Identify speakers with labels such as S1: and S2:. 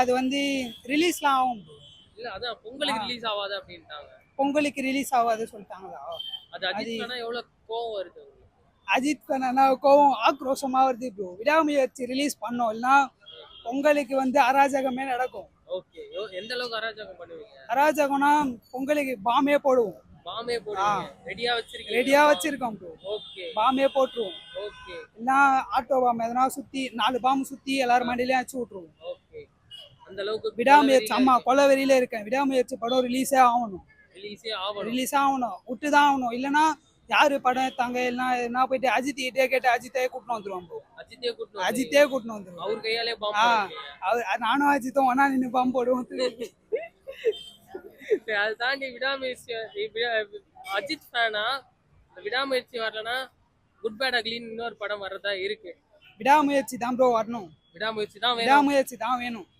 S1: அது வந்து ரிலீஸ்லாம் ஆகும் bro.
S2: இல்ல அதான் பொங்கலுக்கு ரிலீஸ் ஆகாது அப்படின்ட்டாங்க.
S1: பொங்கலுக்கு ரிலீஸ் ஆகாது சொல்லிட்டாங்களா?
S2: அது அஜித்
S1: அது
S2: ஃபேனா எவ்வளவு கோவம் வருது உங்களுக்கு?
S1: அஜித் ஃபேனா கோவம் ஆக்ரோஷமா வருது ப்ரோ. விடாமுயற்சி ரிலீஸ் பண்ணோம் இல்லைன்னா பொங்கலுக்கு வந்து அராஜகமே நடக்கும்.
S2: ஓகே. எந்த அளவுக்கு அராஜகம் பண்ணுவீங்க?
S1: அராஜகம்னா பொங்கலுக்கு பாமே போடுவோம்.
S2: பாம்பே போடுவீங்க. ரெடியா வச்சிருக்கீங்க?
S1: ரெடியா வச்சிருக்கோம் ப்ரோ.
S2: ஓகே.
S1: பாமே போட்டுருவோம்.
S2: ஓகே.
S1: இல்லைன்னா ஆட்டோ பாம் எதனா சுத்தி 4 பாம்பு சுத்தி எல்லாரும் மண்டியிலையும் அடிச்சு விட்டுருவோம்.
S2: ஓகே. அந்த அளவுக்கு
S1: விடாமுயற்சி ஆமா கொலவெறியில இருக்கேன். விடாமுயற்சி படம் ரிலீஸே ஆகணும்.
S2: ரிலீஸே ஆகணும்.
S1: ரிலீஸ் ஆகணும். விட்டுதான் ஆகணும். இல்லைன்னா யாரு படம் எடுத்தாங்க இல்லைன்னா போயிட்டு அஜித் கிட்டே கேட்டு அஜித்தே கூட்டின்னு வந்துருவான் ப்ரோ.
S2: அஜித்தே கூட்டு
S1: அஜித்தே கூட்டின்னு வந்துருவான்.
S2: அவர் கையாலே
S1: ஆ
S2: பாம்பு.
S1: நானும் அஜித்தும் ஒன்னா நின்று பாம்பு போடுவோம்.
S2: அதை தாண்டி விடாமுயற்சி அஜித் ஃபேனா விடாமுயற்சி வரலன்னா குட் பேட் அக்லின்னு இன்னொரு படம் வர்றதா இருக்கு.
S1: விடாமுயற்சி தான் ப்ரோ வரணும்.
S2: விடாமுயற்சி தான் வேணும்.
S1: விடாமுயற்சி தான் வேணும்.